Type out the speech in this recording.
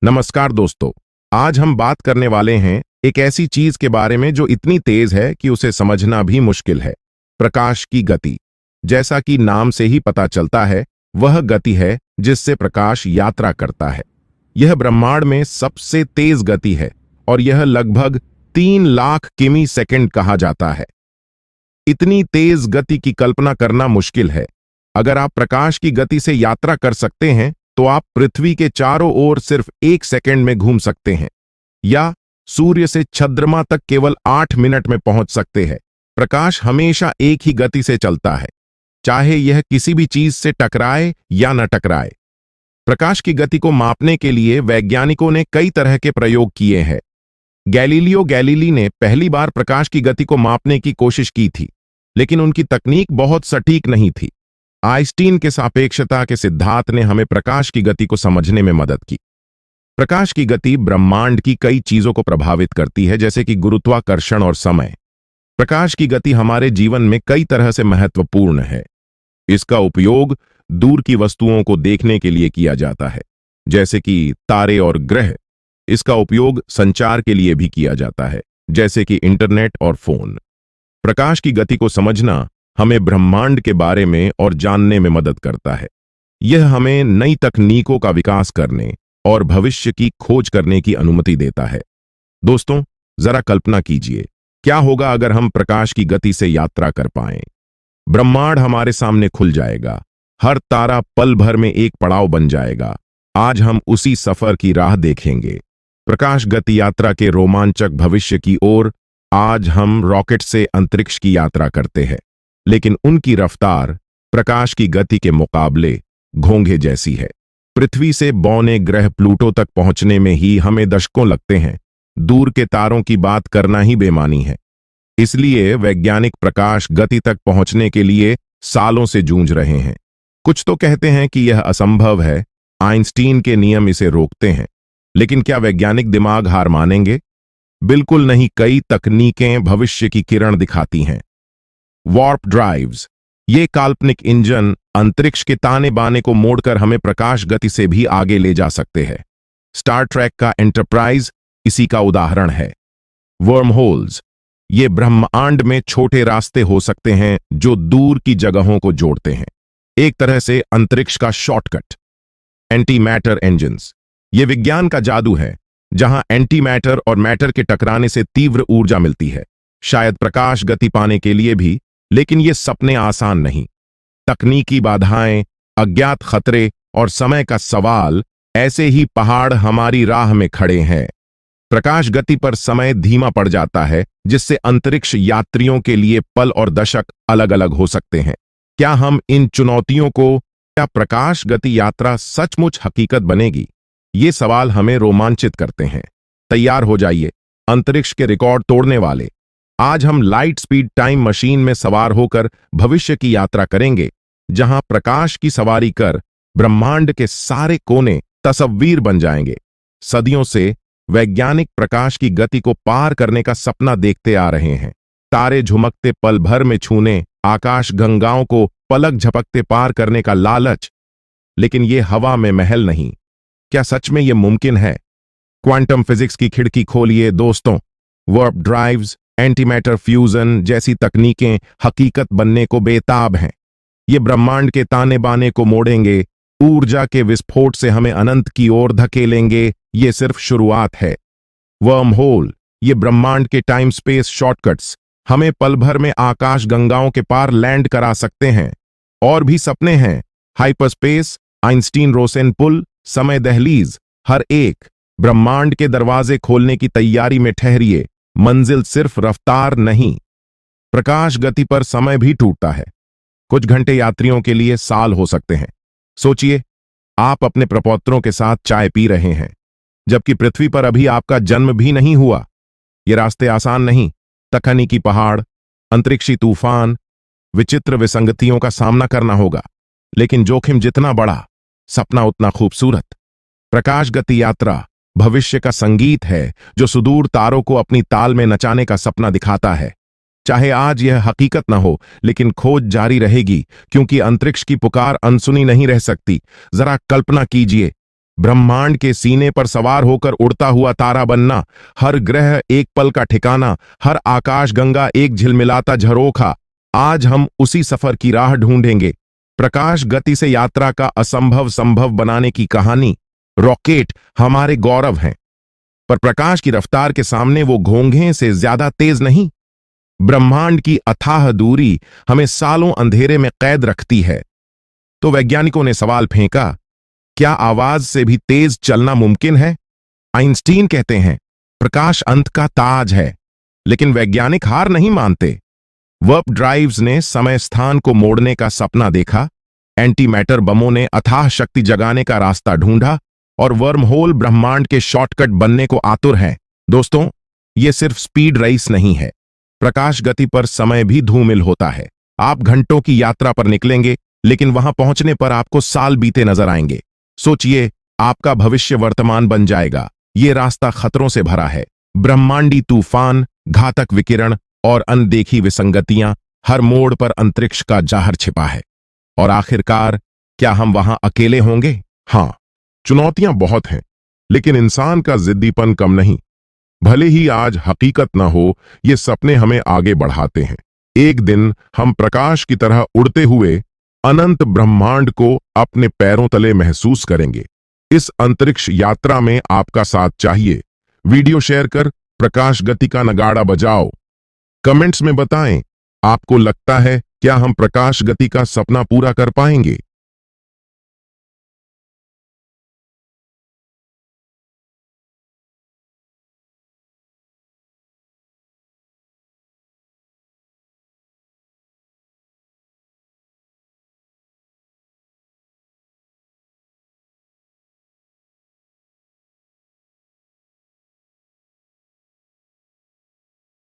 नमस्कार दोस्तों। आज हम बात करने वाले हैं एक ऐसी चीज के बारे में जो इतनी तेज है कि उसे समझना भी मुश्किल है। प्रकाश की गति। जैसा कि नाम से ही पता चलता है, वह गति है जिससे प्रकाश यात्रा करता है। यह ब्रह्मांड में सबसे तेज गति है और यह लगभग 3 लाख किमी सेकंड कहा जाता है। इतनी तेज गति की कल्पना करना मुश्किल है। अगर आप प्रकाश की गति से यात्रा कर सकते हैं तो आप पृथ्वी के चारों ओर सिर्फ 1 सेकंड में घूम सकते हैं, या सूर्य से चंद्रमा तक केवल 8 मिनट में पहुंच सकते हैं। प्रकाश हमेशा एक ही गति से चलता है, चाहे यह किसी भी चीज से टकराए या न टकराए। प्रकाश की गति को मापने के लिए वैज्ञानिकों ने कई तरह के प्रयोग किए हैं। गैलीलियो गैलीली ने पहली बार प्रकाश की गति को मापने की कोशिश की थी, लेकिन उनकी तकनीक बहुत सटीक नहीं थी। आइंस्टीन के सापेक्षता के सिद्धांत ने हमें प्रकाश की गति को समझने में मदद की। प्रकाश की गति ब्रह्मांड की कई चीजों को प्रभावित करती है, जैसे कि गुरुत्वाकर्षण और समय। प्रकाश की गति हमारे जीवन में कई तरह से महत्वपूर्ण है। इसका उपयोग दूर की वस्तुओं को देखने के लिए किया जाता है, जैसे कि तारे और ग्रह। इसका उपयोग संचार के लिए भी किया जाता है, जैसे कि इंटरनेट और फोन। प्रकाश की गति को समझना हमें ब्रह्मांड के बारे में और जानने में मदद करता है। यह हमें नई तकनीकों का विकास करने और भविष्य की खोज करने की अनुमति देता है। दोस्तों, जरा कल्पना कीजिए, क्या होगा अगर हम प्रकाश की गति से यात्रा कर पाएं? ब्रह्मांड हमारे सामने खुल जाएगा। हर तारा पल भर में एक पड़ाव बन जाएगा। आज हम उसी सफर की राह देखेंगे, प्रकाश गति यात्रा के रोमांचक भविष्य की ओर। आज हम रॉकेट से अंतरिक्ष की यात्रा करते हैं, लेकिन उनकी रफ्तार प्रकाश की गति के मुकाबले घोंघे जैसी है। पृथ्वी से बौने ग्रह प्लूटो तक पहुंचने में ही हमें दशकों लगते हैं। दूर के तारों की बात करना ही बेमानी है। इसलिए वैज्ञानिक प्रकाश गति तक पहुंचने के लिए सालों से जूझ रहे हैं। कुछ तो कहते हैं कि यह असंभव है, आइंस्टीन के नियम इसे रोकते हैं। लेकिन क्या वैज्ञानिक दिमाग हार मानेंगे? बिल्कुल नहीं। कई तकनीकें भविष्य की किरण दिखाती हैं। वार्प ड्राइव्स, ये काल्पनिक इंजन अंतरिक्ष के ताने बाने को मोड़कर हमें प्रकाश गति से भी आगे ले जा सकते हैं। स्टार ट्रैक का एंटरप्राइज इसी का उदाहरण है। वर्म होल्स, ये ब्रह्मांड में छोटे रास्ते हो सकते हैं जो दूर की जगहों को जोड़ते हैं, एक तरह से अंतरिक्ष का शॉर्टकट। एंटी मैटर इंजन्स, ये विज्ञान का जादू है, जहां एंटी मैटर और मैटर के टकराने से तीव्र ऊर्जा मिलती है, शायद प्रकाश गति पाने के लिए भी। लेकिन ये सपने आसान नहीं। तकनीकी बाधाएं, अज्ञात खतरे और समय का सवाल, ऐसे ही पहाड़ हमारी राह में खड़े हैं। प्रकाश गति पर समय धीमा पड़ जाता है, जिससे अंतरिक्ष यात्रियों के लिए पल और दशक अलग अलग हो सकते हैं। क्या हम इन चुनौतियों को, क्या प्रकाश गति यात्रा सचमुच हकीकत बनेगी? ये सवाल हमें रोमांचित करते हैं। तैयार हो जाइए, अंतरिक्ष के रिकॉर्ड तोड़ने वाले। आज हम लाइट स्पीड टाइम मशीन में सवार होकर भविष्य की यात्रा करेंगे, जहां प्रकाश की सवारी कर ब्रह्मांड के सारे कोने तस्वीर बन जाएंगे। सदियों से वैज्ञानिक प्रकाश की गति को पार करने का सपना देखते आ रहे हैं। तारे झुमकते पल भर में छूने, आकाश गंगाओं को पलक झपकते पार करने का लालच। लेकिन ये हवा में महल नहीं। क्या सच में ये मुमकिन है? क्वांटम फिजिक्स की खिड़की खोलिए दोस्तों। वार्प ड्राइव्स, एंटीमैटर फ्यूजन जैसी तकनीकें हकीकत बनने को बेताब हैं। ये ब्रह्मांड के ताने बाने को मोड़ेंगे, ऊर्जा के विस्फोट से हमें अनंत की ओर धकेलेंगे। ये सिर्फ शुरुआत है। वर्म होल, ये ब्रह्मांड के टाइम स्पेस शॉर्टकट्स हमें पल भर में आकाश गंगाओं के पार लैंड करा सकते हैं। और भी सपने हैं। हाइपरस्पेस, आइंस्टीन रोसेन पुल, समय दहलीज, हर एक ब्रह्मांड के दरवाजे खोलने की तैयारी में ठहरिए। मंजिल सिर्फ रफ्तार नहीं, प्रकाश गति पर समय भी टूटता है। कुछ घंटे यात्रियों के लिए साल हो सकते हैं। सोचिए, आप अपने प्रपौत्रों के साथ चाय पी रहे हैं, जबकि पृथ्वी पर अभी आपका जन्म भी नहीं हुआ। ये रास्ते आसान नहीं। तकनीकी पहाड़, अंतरिक्षी तूफान, विचित्र विसंगतियों का सामना करना होगा। लेकिन जोखिम जितना बड़ा, सपना उतना खूबसूरत। प्रकाश गति यात्रा भविष्य का संगीत है, जो सुदूर तारों को अपनी ताल में नचाने का सपना दिखाता है। चाहे आज यह हकीकत न हो, लेकिन खोज जारी रहेगी, क्योंकि अंतरिक्ष की पुकार अनसुनी नहीं रह सकती। जरा कल्पना कीजिए, ब्रह्मांड के सीने पर सवार होकर उड़ता हुआ तारा बनना, हर ग्रह एक पल का ठिकाना, हर आकाश गंगा एक झिलमिलाता झरोखा। आज हम उसी सफर की राह ढूंढेंगे। प्रकाश गति से यात्रा का असंभव संभव बनाने की कहानी। रॉकेट हमारे गौरव हैं, पर प्रकाश की रफ्तार के सामने वो घोंघे से ज्यादा तेज नहीं। ब्रह्मांड की अथाह दूरी हमें सालों अंधेरे में कैद रखती है। तो वैज्ञानिकों ने सवाल फेंका, क्या आवाज से भी तेज चलना मुमकिन है? आइंस्टीन कहते हैं, प्रकाश अंत का ताज है। लेकिन वैज्ञानिक हार नहीं मानते। वर्प ड्राइव्स ने समय स्थान को मोड़ने का सपना देखा, एंटी मैटर बमों ने अथाह शक्ति जगाने का रास्ता ढूंढा, और वर्महोल ब्रह्मांड के शॉर्टकट बनने को आतुर हैं। दोस्तों, ये सिर्फ स्पीड रेस नहीं है। प्रकाश गति पर समय भी धूमिल होता है। आप घंटों की यात्रा पर निकलेंगे, लेकिन वहां पहुंचने पर आपको साल बीते नजर आएंगे। सोचिए, आपका भविष्य वर्तमान बन जाएगा। ये रास्ता खतरों से भरा है। ब्रह्मांडी तूफान, घातक विकिरण और अनदेखी विसंगतियां, हर मोड़ पर अंतरिक्ष का जहर छिपा है। और आखिरकार, क्या हम वहां अकेले होंगे? हाँ, चुनौतियां बहुत हैं, लेकिन इंसान का जिद्दीपन कम नहीं। भले ही आज हकीकत ना हो, ये सपने हमें आगे बढ़ाते हैं। एक दिन हम प्रकाश की तरह उड़ते हुए अनंत ब्रह्मांड को अपने पैरों तले महसूस करेंगे। इस अंतरिक्ष यात्रा में आपका साथ चाहिए। वीडियो शेयर कर प्रकाश गति का नगाड़ा बजाओ। कमेंट्स में बताएं, आपको लगता है क्या हम प्रकाश गति का सपना पूरा कर पाएंगे?